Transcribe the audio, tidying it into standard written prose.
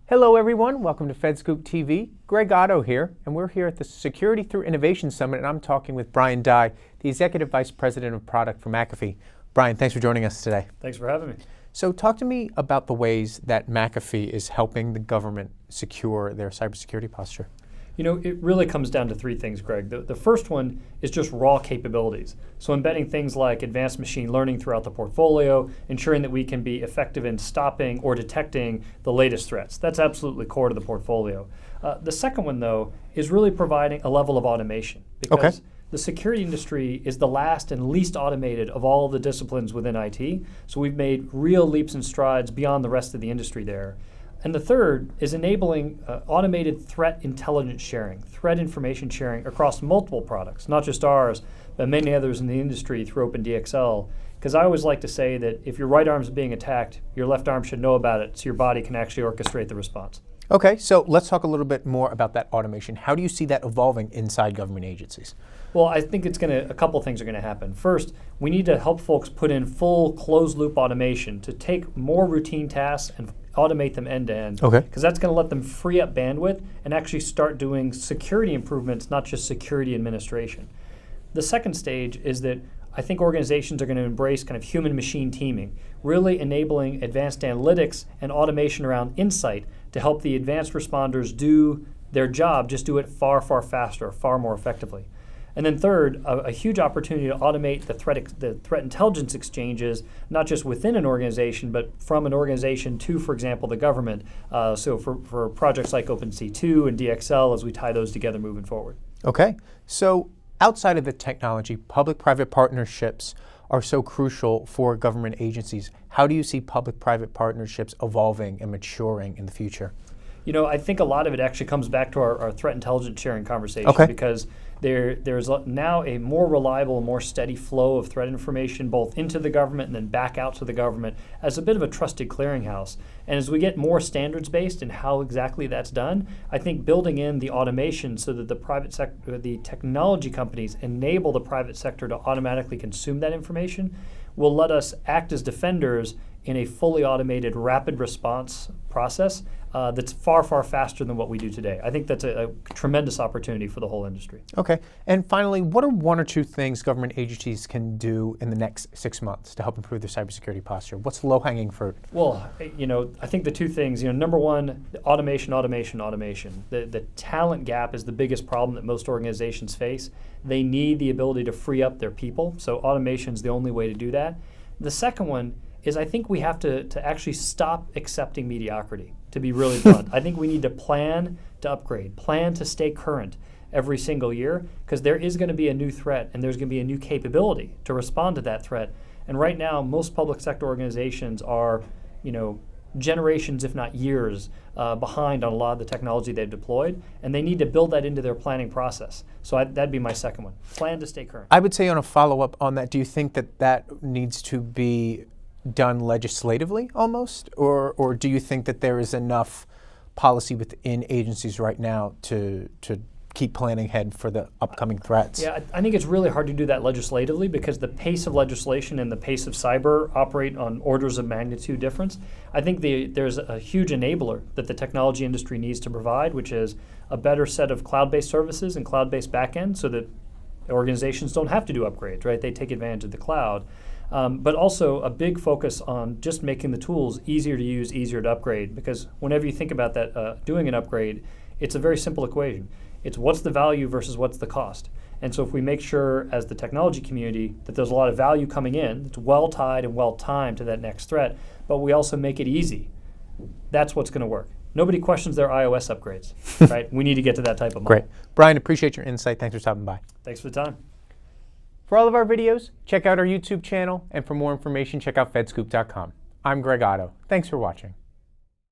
Hello everyone, welcome to FedScoop TV. Greg Otto here, and we're here at the Security Through Innovation Summit, and I'm talking with Brian Dye, the Executive Vice President of Product for McAfee. Brian, thanks for joining us today. Thanks for having me. So talk to me about the ways that McAfee is helping the government secure their cybersecurity posture. You know, it really comes down to three things, Greg. The first one is just raw capabilities. So embedding things like advanced machine learning throughout the portfolio, ensuring that we can be effective in stopping or detecting the latest threats. That's absolutely core to the portfolio. The second one, though, is really providing a level of automation. Because the security industry is the last and least automated of all the disciplines within IT. So we've made real leaps and strides beyond the rest of the industry there. And the third is enabling automated threat intelligence sharing, threat information sharing across multiple products, not just ours, but many others in the industry through OpenDXL. Because I always like to say that if your right arm is being attacked, your left arm should know about it so your body can actually orchestrate the response. Okay, so let's talk a little bit more about that automation. How do you see that evolving inside government agencies? Well, I think a couple things are going to happen. First, we need to help folks put in full closed-loop automation to take more routine tasks and automate them end-to-end. Okay. Because that's going to let them free up bandwidth and actually start doing security improvements, not just security administration. The second stage is that I think organizations are going to embrace kind of human-machine teaming, really enabling advanced analytics and automation around insight to help the advanced responders do their job, just do it far, far faster, far more effectively. And then third, a huge opportunity to automate the threat intelligence exchanges, not just within an organization, but from an organization to, for example, the government. So for projects like OpenC2 and DXL, as we tie those together moving forward. Okay, so outside of the technology, public-private partnerships are so crucial for government agencies. How do you see public-private partnerships evolving and maturing in the future? You know, I think a lot of it actually comes back to our threat intelligence sharing conversation, because there's now a more reliable, more steady flow of threat information both into the government and then back out to the government as a bit of a trusted clearinghouse. And as we get more standards-based in how exactly that's done, I think building in the automation so that the private sector, the technology companies enable the private sector to automatically consume that information will let us act as defenders in a fully automated rapid response process that's far, far faster than what we do today. I think that's a tremendous opportunity for the whole industry. Okay, and finally, what are one or two things government agencies can do in the next 6 months to help improve their cybersecurity posture? What's low-hanging fruit? Well, you know, I think the two things, number one, automation. The talent gap is the biggest problem that most organizations face. They need the ability to free up their people, so automation is the only way to do that. The second one is I think we have to actually stop accepting mediocrity, to be really blunt. I think we need to plan to upgrade, plan to stay current every single year, because there is going to be a new threat and there's going to be a new capability to respond to that threat. And right now, most public sector organizations are, generations, if not years, behind on a lot of the technology they've deployed, and they need to build that into their planning process. So that'd be my second one, plan to stay current. I would say on a follow-up on that, do you think that needs to be done legislatively almost, or do you think that there is enough policy within agencies right now to keep planning ahead for the upcoming threats? Yeah, I think it's really hard to do that legislatively because the pace of legislation and the pace of cyber operate on orders of magnitude difference. I think there's a huge enabler that the technology industry needs to provide, which is a better set of cloud-based services and cloud-based backend so that organizations don't have to do upgrades, right? They take advantage of the cloud. But also a big focus on just making the tools easier to use, easier to upgrade, because whenever you think about that, doing an upgrade, it's a very simple equation. It's what's the value versus what's the cost. And so if we make sure as the technology community that there's a lot of value coming in, it's well tied and well timed to that next threat, but we also make it easy, that's what's going to work. Nobody questions their iOS upgrades, right? We need to get to that type of model. Great. Brian, appreciate your insight. Thanks for stopping by. Thanks for the time. For all of our videos, check out our YouTube channel, and for more information, check out fedscoop.com. I'm Greg Otto. Thanks for watching.